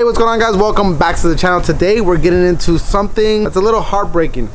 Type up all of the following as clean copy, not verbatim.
Hey, what's going on, guys? Welcome back to the channel. Today we're getting into something that's a little heartbreaking.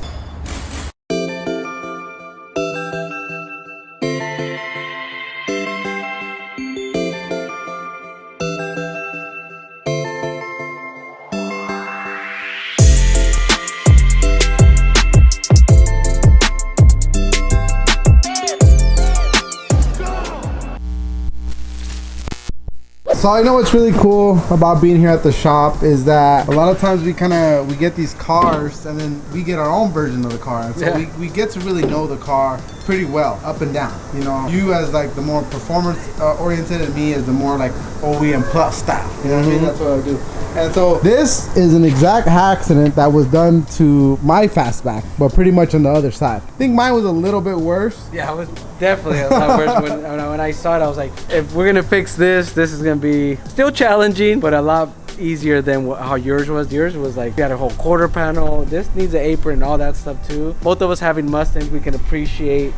So I know what's really cool about being here at the shop is that a lot of times we get these cars and then we get our own version of the car, and so we get to really know the car pretty well up and down. You know, you as like the more performance oriented, and me as the more like OEM plus style. You know what I mean? That's what I do. And so this is an exact accident that was done to my Fastback, but pretty much on the other side. I think mine was a little bit worse. Yeah, it was definitely a lot worse. When I saw it, I was like, if we're gonna fix this, this is gonna be still challenging, but a lot easier than how yours was. Yours was like, you had a whole quarter panel. This needs an apron and all that stuff too. Both of us having Mustangs, we can appreciate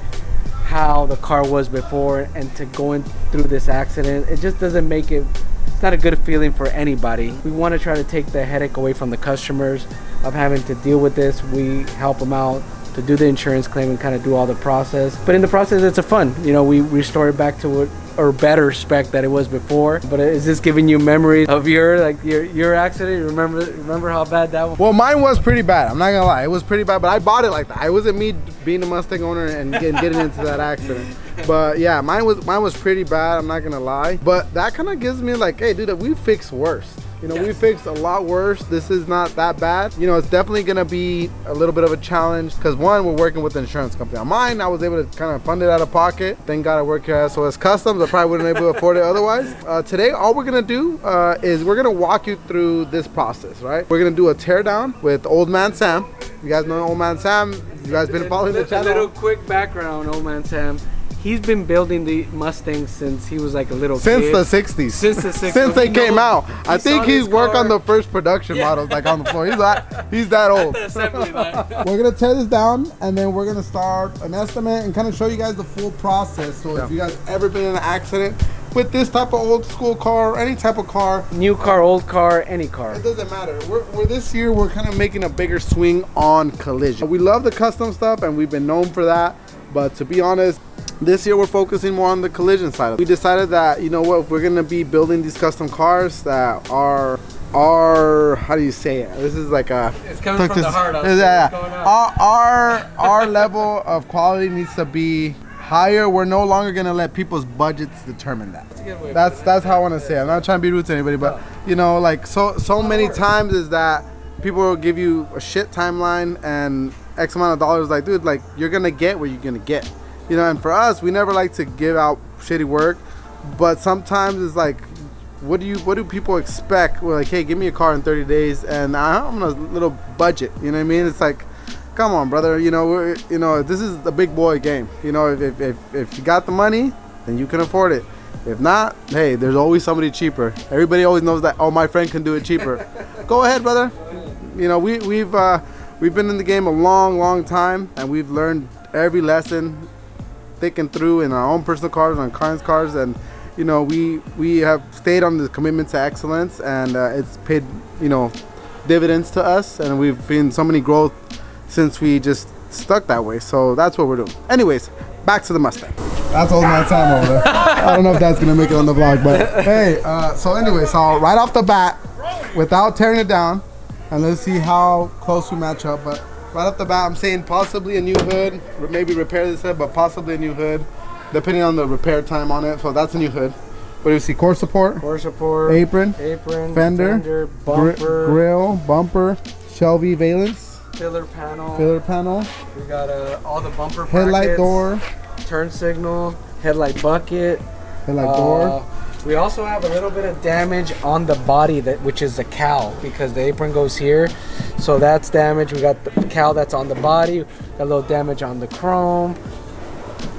how the car was before, and to going through this accident, it just doesn't make it. It's not a good feeling for anybody. We want to try to take the headache away from the customers of having to deal with this. We help them out to do the insurance claim and kind of do all the process. But in the process, it's a fun. You know, we restore it back to what, or better spec that it was before. But is this giving you memories of your accident? Remember how bad that was? Well, mine was pretty bad. I'm not gonna lie, it was pretty bad. But I bought it like that. It wasn't me being a Mustang owner and getting into that accident. But yeah, mine was pretty bad. I'm not gonna lie. But that kind of gives me like, hey, dude, we fixed worse. You know, we fixed a lot worse. This is not that bad. You know, it's definitely gonna be a little bit of a challenge because one, we're working with the insurance company. On mine, I was able to kind of fund it out of pocket. Thank God I work here at SOS Customs. I probably wouldn't be able to afford it otherwise. Today, all we're gonna do is we're gonna walk you through this process, right? We're gonna do a tear down with Old Man Sam. You guys know Old Man Sam? You guys been following the channel? A little quick background, Old Man Sam. He's been building the Mustangs since he was like a little kid. Since the 60s. Since the 60s. Since they came out. I think he's worked on the first production models like on the floor. He's that old. We're going to tear this down, and then we're going to start an estimate and kind of show you guys the full process. So if you guys ever been in an accident with this type of old school car or any type of car, new car, old car, any car, it doesn't matter. We're this year we're kind of making a bigger swing on collision. We love the custom stuff and we've been known for that, but to be honest, this year we're focusing more on the collision side. We decided that, you know what, if we're gonna be building these custom cars that are how do you say it? This is like a, it's coming from the heart. Our level of quality needs to be higher. We're no longer gonna let people's budgets determine that. That's how I want to say it. I'm not trying to be rude to anybody, but you know, like so many times is that people will give you a shit timeline and X amount of dollars. Like, dude, like you're gonna get what you're gonna get. You know, and for us, we never like to give out shitty work, but sometimes it's like, what do people expect? We're like, hey, give me a car in 30 days, and I'm on a little budget. You know what I mean? It's like, come on, brother. You know, this is the big boy game. You know, if you got the money, then you can afford it. If not, hey, there's always somebody cheaper. Everybody always knows that. Oh, my friend can do it cheaper. Go ahead, brother. You know, we've been in the game a long time, and we've learned every lesson. Thick and through in our own personal cars, on clients' cars, and you know we have stayed on the commitment to excellence, and it's paid, you know, dividends to us, and we've seen so many growth since we just stuck that way. So that's what we're doing. Anyways, back to the Mustang. That's Old Man Sam over there. I don't know if that's gonna make it on the vlog, but hey, so right off the bat, without tearing it down, and let's see how close we match up, but right off the bat, I'm saying possibly a new hood, maybe repair this hood, but possibly a new hood, depending on the repair time on it. So that's a new hood. What do you see? Core support, apron, fender, bumper, grill, bumper, Shelby valence, filler panel. We got all the bumper brackets, headlight door, turn signal, headlight bucket, door. We also have a little bit of damage on the body, which is the cowl, because the apron goes here, so that's damage. We got the cowl that's on the body, got a little damage on the chrome,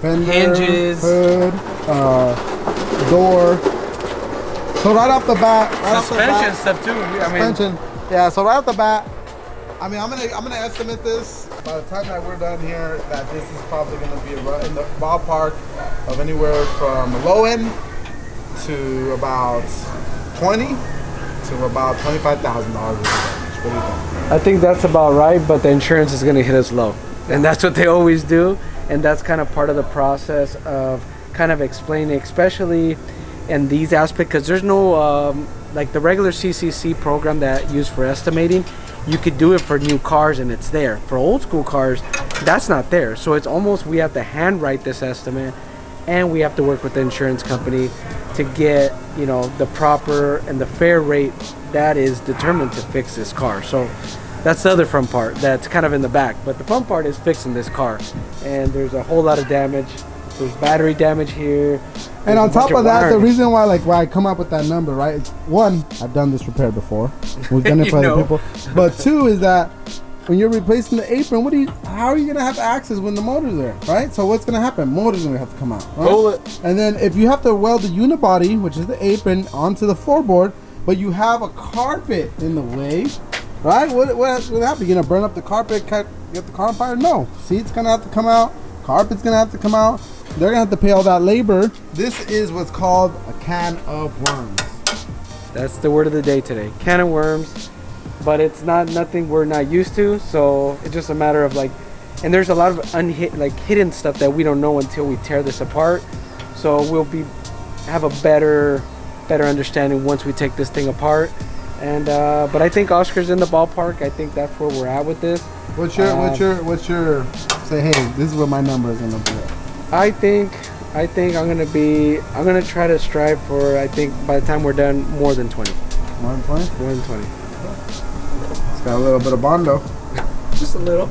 fender, hinges, hood, door. So right off the bat, suspension stuff too. Suspension, yeah. So right off the bat, I mean, I'm gonna estimate this by the time that we're done here, that this is probably gonna be in the ballpark of anywhere from low end to about 20 to about $25,000 worth of damage. What do you think? I think that's about right, but the insurance is going to hit us low. And that's what they always do. And that's kind of part of the process of kind of explaining, especially in these aspects, because there's no, like the regular CCC program that used for estimating, you could do it for new cars and it's there. For old school cars, that's not there. So it's almost, we have to handwrite this estimate, and we have to work with the insurance company to get, you know, the proper and the fair rate that is determined to fix this car. So that's the other fun part that's kind of in the back. But the fun part is fixing this car. And there's a whole lot of damage. There's battery damage here. And on top of that, the reason why I come up with that number, right? It's one, I've done this repair before. We've done it for other people. But two is that when you're replacing the apron, how are you gonna have access when the motor's there, right? So what's gonna happen? Motor's gonna have to come out, right? Pull it. And then if you have to weld the unibody, which is the apron, onto the floorboard, but you have a carpet in the way, right? What happen? You gonna burn up the carpet, get the car on fire? No. Seat's gonna have to come out. Carpet's gonna have to come out. They're gonna have to pay all that labor. This is what's called a can of worms. That's the word of the day today. Can of worms. But it's nothing we're not used to. So it's just a matter of like, and there's a lot of hidden stuff that we don't know until we tear this apart. So we'll have a better understanding once we take this thing apart. And but I think Oscar's in the ballpark. I think that's where we're at with this. What's your say? Hey, this is what my number is gonna be. I think I'm gonna try to strive for, I think by the time we're done, more than 20. More than 20? More than 20. It's got a little bit of Bondo. Just a little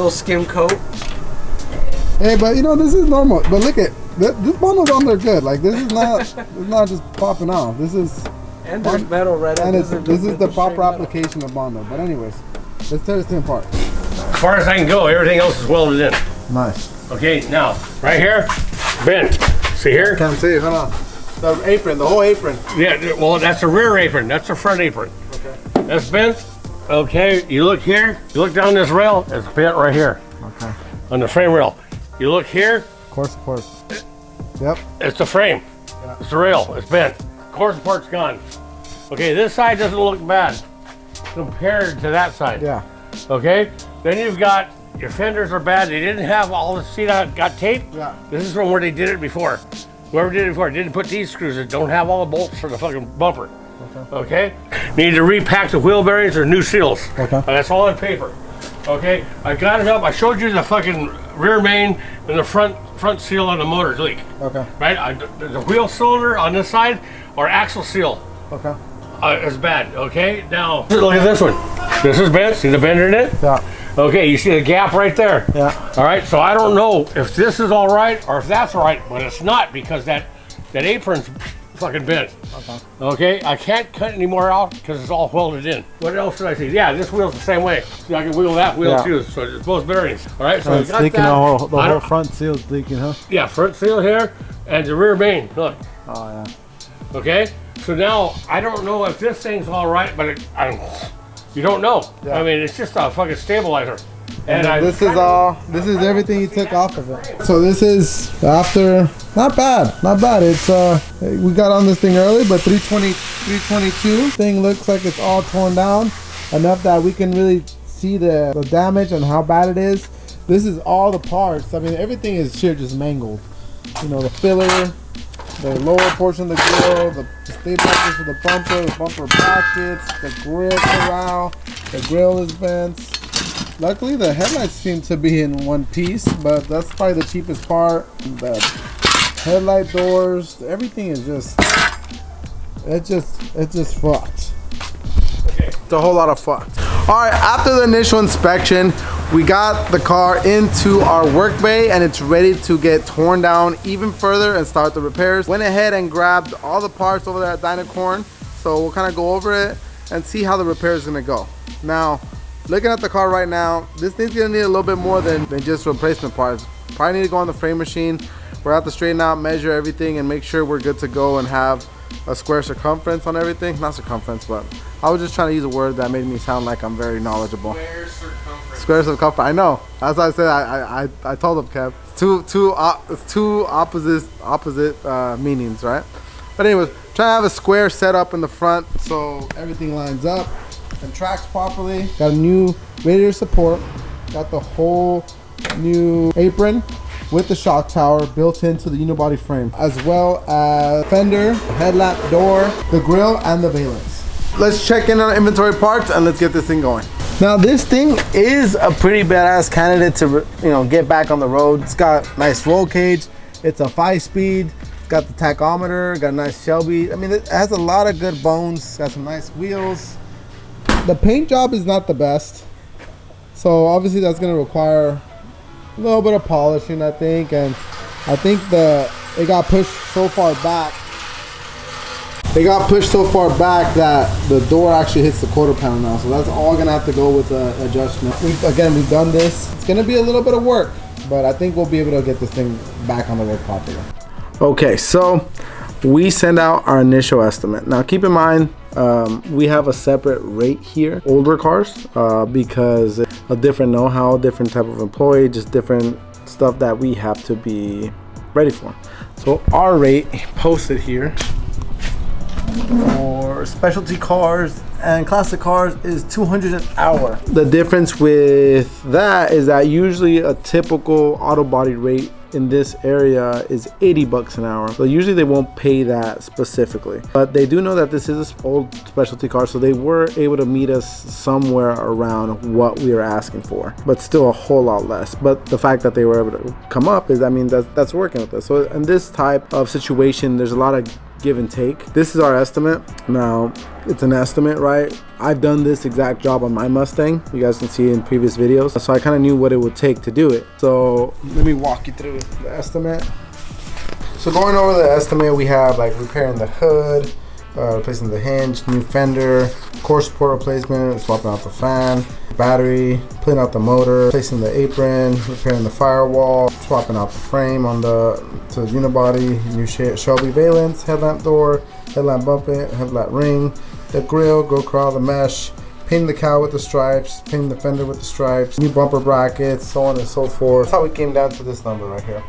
skim coat. Hey, but you know, this is normal. But look at this Bondo's on there good. Like this is not it's not just popping off. This is, and there's metal right and this is the proper application of Bondo. But anyways, let's tear this thing apart. As far as I can go, everything else is welded in. Nice. Okay, now, right here, bent. See here? Can't see, hold on. The apron, the whole apron. Yeah, well, that's the rear apron. That's the front apron. Okay. That's bent. Okay, you look here, you look down this rail, it's bent right here. Okay. On the frame rail. You look here. Core support. Yep. It's the frame. Yeah. It's the rail, it's bent. Core support's gone. Okay, this side doesn't look bad compared to that side. Yeah. Okay, then you've got, your fenders are bad. They didn't have all the seat out, got tape. Yeah. This is from where they did it before. Whoever did it before didn't put these screws in. Don't have all the bolts for the fucking bumper. Okay. Need to repack the wheel bearings or new seals. Okay. That's all on paper. Okay. I got it up. I showed you the fucking rear main and the front seal on the motor's leak. Okay. Right. The wheel cylinder on this side or axle seal. Okay. Is bad. Okay. Now look at this one. This is bent. See the bender in it? Yeah. Okay, you see the gap right there? Yeah. All right, so I don't know if this is all right or if that's all right, but it's not because that apron's fucking bent. Okay. Okay, I can't cut any more out because it's all welded in. What else did I see? Yeah, this wheel's the same way. See, I can wheel that wheel too, so it's both bearings. All right, so we got leaking, that. the whole front seal's leaking, huh? Yeah, front seal here and the rear main, look. Oh, yeah. Okay, so now I don't know if this thing's all right, but you don't know. Yeah. I mean, it's just a fucking stabilizer. And this is everything you took off of it. So this is after, not bad. It's we got on this thing early, but 322 thing looks like it's all torn down enough that we can really see the damage and how bad it is. This is all the parts. I mean, everything is here just mangled. You know, the filler, the lower portion of the grill, the stabilizers for the bumper brackets, the grill corral, the grill is bent. Luckily, the headlights seem to be in one piece, but that's probably the cheapest part. The headlight doors, everything is just, it's just fucked. Okay. It's a whole lot of fucked. All right, after the initial inspection, we got the car into our work bay and it's ready to get torn down even further and start the repairs. Went ahead and grabbed all the parts over there at Dynacorn. So we'll kind of go over it and see how the repair is gonna go. Now, looking at the car right now, this thing's gonna need a little bit more than just replacement parts. Probably need to go on the frame machine. We're gonna have to straighten out, measure everything, and make sure we're good to go and have a square circumference on everything. Not circumference, but I was just trying to use a word that made me sound like I'm very knowledgeable. Square circumference. Square circumference. I know. That's why I said I told him, Kev. Two opposite meanings, right? But anyways, trying to have a square set up in the front so everything lines up and tracks properly. Got a new radiator support. Got the whole new apron with the shock tower built into the unibody frame, as well as fender, headlamp, door, the grill, and the valence. Let's check in on inventory parts and let's get this thing going. Now this thing is a pretty badass candidate to, you know, get back on the road. It's got nice roll cage. It's a 5-speed. It's got the tachometer. Got a nice Shelby. I mean, it has a lot of good bones. Got some nice wheels. The paint job is not the best, so obviously that's gonna require a little bit of polishing, I think. And I think it got pushed so far back. They got pushed so far back that the door actually hits the quarter panel now. So that's all gonna have to go with the adjustment. We've done this. It's gonna be a little bit of work, but I think we'll be able to get this thing back on the road properly. Okay, so we send out our initial estimate. Now keep in mind, we have a separate rate here, older cars, because a different know-how, different type of employee, just different stuff that we have to be ready for. So our rate posted here for specialty cars and classic cars is $200 an hour. The difference with that is that usually a typical auto body rate in this area is $80 an hour. So usually they won't pay that specifically, but they do know that this is an old specialty car, so they were able to meet us somewhere around what we were asking for, but still a whole lot less. But the fact that they were able to come up is, I mean, that's working with us. So in this type of situation, there's a lot of give and take. This is our estimate. Now it's an estimate, right? I've done this exact job on my Mustang. You guys can see in previous videos. So I kind of knew what it would take to do it. So let me walk you through the estimate. So going over the estimate, we have like repairing the hood, replacing the hinge, new fender, core support replacement, swapping out the fan, battery, pulling out the motor, replacing the apron, repairing the firewall, swapping out the frame on the unibody, new Shelby valence, headlamp door, headlamp bumper, headlamp ring, the grill, grill the mesh, painting the cowl with the stripes, painting the fender with the stripes, new bumper brackets, so on and so forth. That's how we came down to this number right here.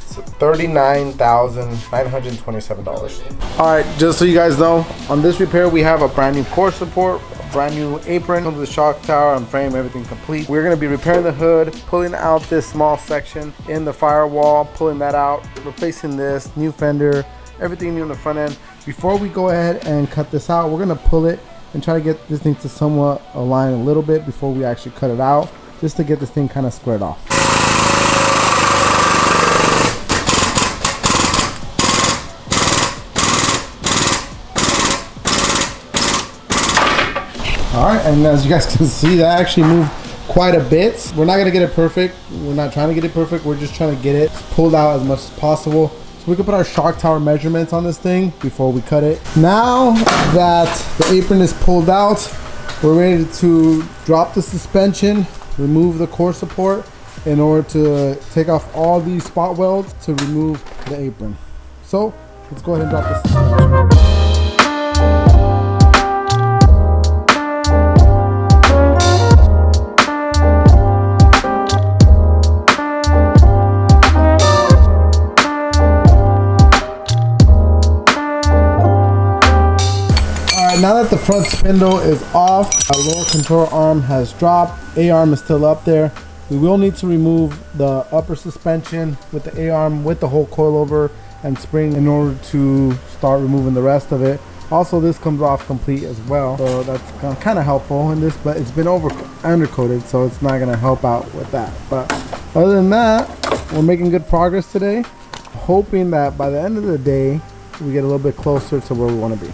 $39,927. All right, just so you guys know, on this repair we have a brand new core support, a brand new apron, comes with the shock tower and frame, everything complete. We're going to be repairing the hood, pulling out this small section in the firewall, pulling that out, replacing this, new fender, everything new on the front end. Before we go ahead and cut this out, we're going to pull it and try to get this thing to somewhat align a little bit before we actually cut it out, just to get this thing kind of squared off. All right, and as you guys can see, that actually moved quite a bit. We're not gonna get it perfect. We're not trying to get it perfect. We're just trying to get it pulled out as much as possible, so we can put our shock tower measurements on this thing before we cut it. Now that the apron is pulled out, we're ready to drop the suspension, remove the core support in order to take off all these spot welds to remove the apron. So let's go ahead and drop the suspension. Now that the front spindle is off, our lower control arm has dropped, A-arm is still up there. We will need to remove the upper suspension with the A-arm with the whole coilover and spring in order to start removing the rest of it. Also, this comes off complete as well, so that's kind of helpful in this, but it's been undercoated, so it's not going to help out with that. But other than that, we're making good progress today, hoping that by the end of the day, we get a little bit closer to where we want to be.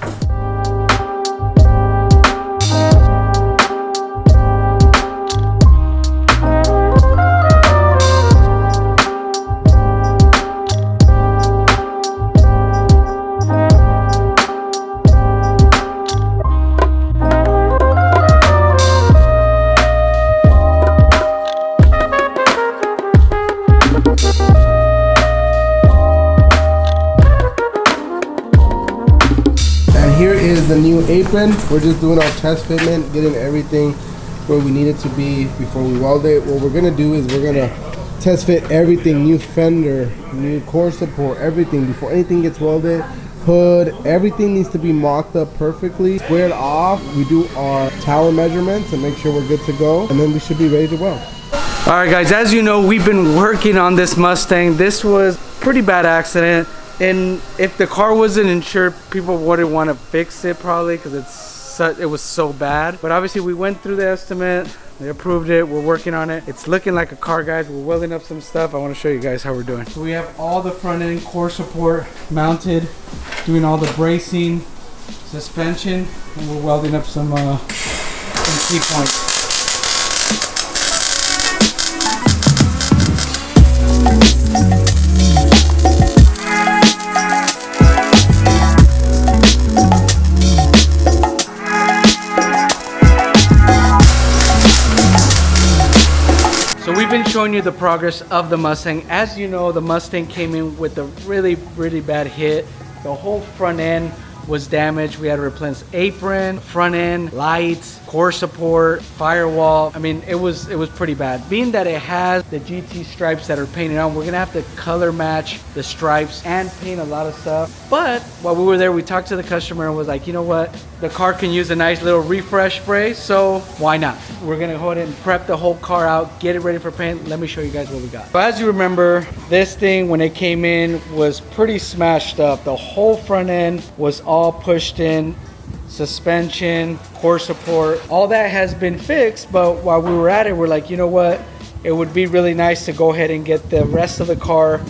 Here is the new apron. We're just doing our test fitment, getting everything where we need it to be before we weld it. What we're gonna do is we're gonna test fit everything, new fender, new core support, everything before anything gets welded. hood, everything needs to be mocked up perfectly, squared off. We do our tower measurements and make sure we're good to go, and then we should be ready to weld. All right, guys, as you know, we've been working on this Mustang. This was a pretty bad accident, and if the car wasn't insured, people wouldn't want to fix it probably because it was so bad. But obviously we went through the estimate, they approved it, we're working on it. It's looking like a car, guys. We're welding up some stuff. I want to show you guys how we're doing. So we have all the front end core support mounted, doing all the bracing, suspension, and we're welding up some key points. Showing you the progress of the Mustang. As you know, the Mustang came in with a really bad hit. The whole front end was damaged. We had to replace apron, front end, lights, core support, firewall. I mean, it was pretty bad. Being that it has the GT stripes that are painted on, we're gonna have to color match the stripes and paint a lot of stuff. But while we were there, we talked to the customer and was like, you know what? The car can use a nice little refresh spray, so why not? We're gonna go ahead and prep the whole car out, get it ready for paint. Let me show you guys what we got. So as you remember, this thing, when it came in, was pretty smashed up. The whole front end was all pushed in, suspension, core support, all that has been fixed. But while we were at it, we're like, you know what? It would be really nice to go ahead and get the rest of the car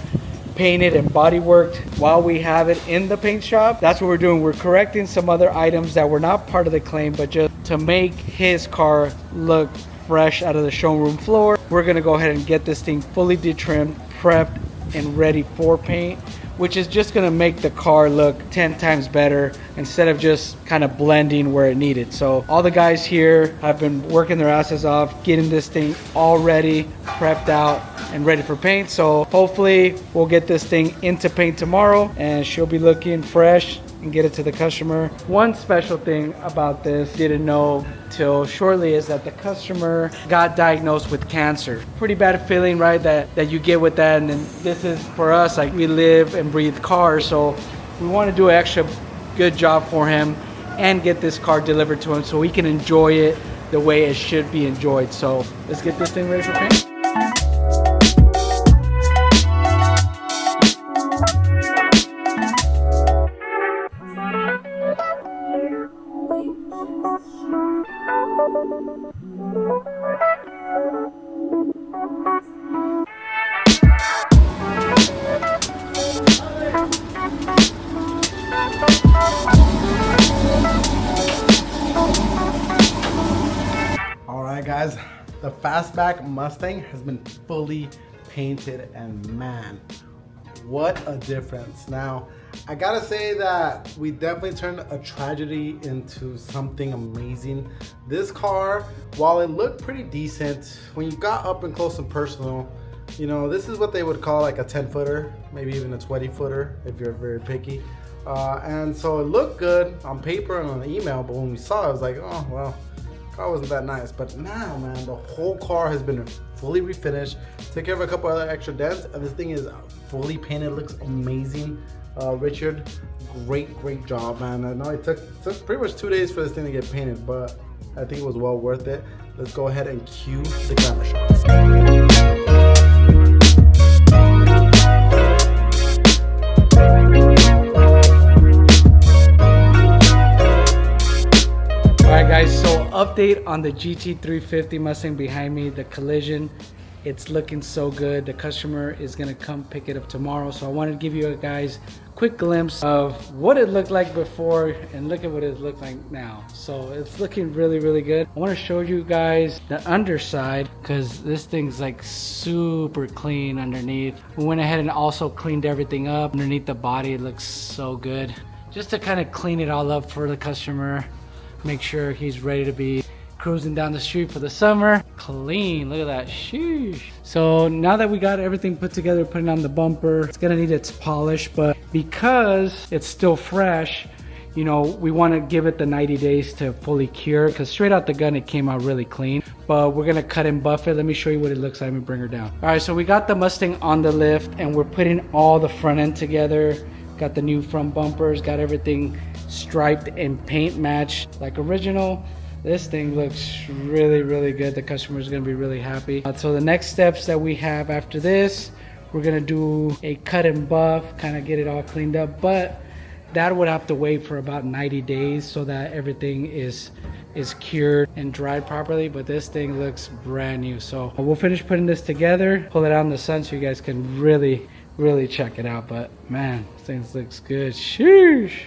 painted and body worked while we have it in the paint shop. That's what we're doing. We're correcting some other items that were not part of the claim, but just to make his car look fresh out of the showroom floor. We're gonna go ahead and get this thing fully detrimmed, prepped, and ready for paint, which is just gonna make the car look 10 times better instead of just kind of blending where it needed. So all the guys here have been working their asses off, getting this thing all ready, prepped out, and ready for paint. So hopefully we'll get this thing into paint tomorrow and she'll be looking fresh and get it to the customer. One special thing about this, didn't know till shortly, is that the customer got diagnosed with cancer. Pretty bad feeling, right, that you get with that. And then this is, for us, like, we live and breathe cars, so we want to do an extra good job for him and get this car delivered to him so he can enjoy it the way it should be enjoyed. So let's get this thing ready for paint. Alright guys, the Fastback Mustang has been fully painted, and man, what a difference. Now, I gotta say that we definitely turned a tragedy into something amazing. This car, while it looked pretty decent, when you got up and close and personal, you know, this is what they would call like a 10-footer, maybe even a 20-footer if you're very picky. And so it looked good on paper and on the email, but when we saw it, I was like, oh, well, car wasn't that nice. But now, man, the whole car has been fully refinished. Took care of a couple other extra dents, and this thing is fully painted. Looks amazing. Richard, great job, man. I know it took pretty much 2 days for this thing to get painted, but I think it was well worth it. Let's go ahead and cue the camera shots. Alright guys, so update on the GT350 Mustang behind me, the collision. It's looking so good. The customer is gonna come pick it up tomorrow. So I wanted to give you guys a quick glimpse of what it looked like before and look at what it looked like now. So it's looking really good. I wanna show you guys the underside because this thing's like super clean underneath. We went ahead and also cleaned everything up. Underneath the body, it looks so good. Just to kind of clean it all up for the customer. Make sure he's ready to be cruising down the street for the summer. Clean, look at that, sheesh. So now that we got everything put together, putting on the bumper, it's gonna need its polish, but because it's still fresh, you know, we wanna give it the 90 days to fully cure, because straight out the gun, it came out really clean. But we're gonna cut and buff it. Let me show you what it looks like. Let me bring her down. All right, so we got the Mustang on the lift and we're putting all the front end together. Got the new front bumpers, got everything striped and paint matched like original. This thing looks really, really good. The customer's gonna be really happy. So the next steps that we have after this, we're gonna do a cut and buff, kind of get it all cleaned up, but that would have to wait for about 90 days so that everything is cured and dried properly. But this thing looks brand new. So we'll finish putting this together, pull it out in the sun so you guys can really check it out. But man, this thing looks good. Sheesh.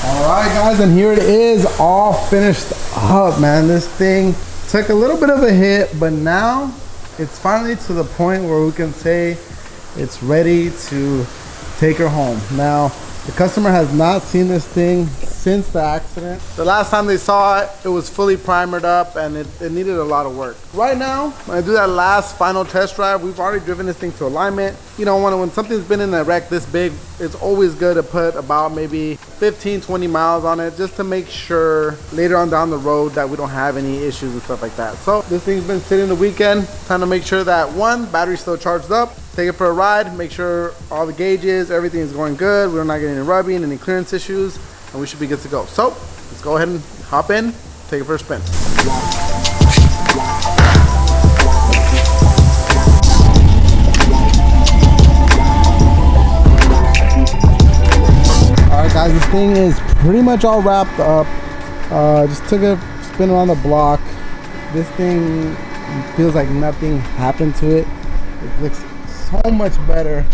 All right, guys, and here it is, all finished up, man. This thing took a little bit of a hit, but now it's finally to the point where we can say it's ready to take her home. Now, the customer has not seen this thing since the accident. The last time they saw it, it was fully primered up and it needed a lot of work. Right now, when I do that last final test drive, we've already driven this thing to alignment. You know, when something's been in a wreck this big, it's always good to put about maybe 15, 20 miles on it just to make sure later on down the road that we don't have any issues and stuff like that. So this thing's been sitting the weekend, trying to make sure that one, battery's still charged up, take it for a ride, make sure all the gauges, everything is going good, we're not getting any rubbing, any clearance issues, and we should be good to go. So let's go ahead and hop in, take it for a spin. Alright guys, this thing is pretty much all wrapped up. Just took a spin around the block. This thing feels like nothing happened to it. It looks so much better,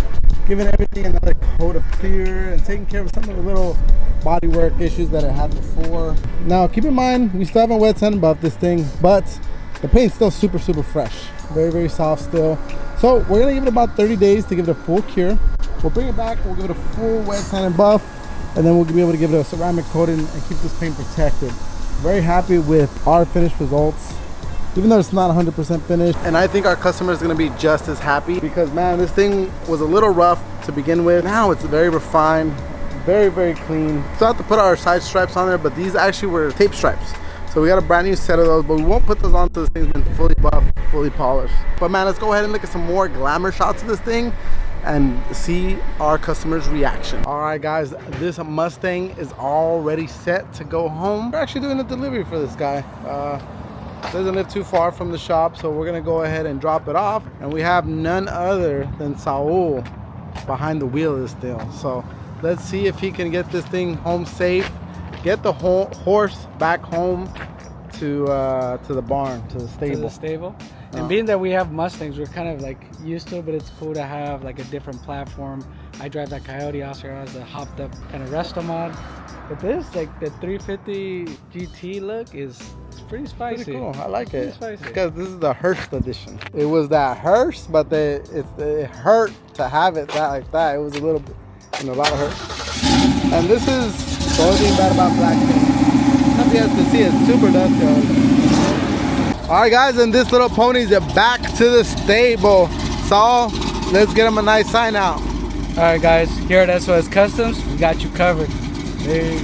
giving everything another coat of clear and taking care of some of the little bodywork issues that it had before. Now keep in mind, we still haven't wet sand buffed this thing, but the paint's still super fresh, very soft still. So we're gonna give it about 30 days to give it a full cure. We'll bring it back, we'll give it a full wet sand and buff, and then we'll be able to give it a ceramic coating and keep this paint protected. Very happy with our finished results, even though it's not 100% finished. And I think our customer is gonna be just as happy because, man, this thing was a little rough to begin with. Now it's very refined, very clean. Still have to put our side stripes on there, but these actually were tape stripes. So we got a brand new set of those, but we won't put those on until this thing's been fully buffed, fully polished. But man, let's go ahead and look at some more glamour shots of this thing and see our customer's reaction. All right guys, this Mustang is already set to go home. We're actually doing a delivery for this guy. Doesn't live too far from the shop, so we're gonna go ahead and drop it off. And we have none other than Saul behind the wheel of this deal. So let's see if he can get this thing home safe, get the horse back home to the barn, to the stable. And being that we have Mustangs, we're kind of like used to it, but it's cool to have like a different platform. I drive that Coyote, Oscar has the hopped up kind of resto mod. But this, like the 350 GT look is pretty spicy. Pretty cool, I like it. Spicy. Because this is the hearse edition. It was that hearse, but it hurt to have it like that. It was a little bit, a lot of hurt. And this is the only thing bad about black paint. Something you have to see, it's super dusty. All right guys, and this little pony's back to the stable. So let's get him a nice sign out. All right guys, here at SOS Customs, we got you covered. Hey.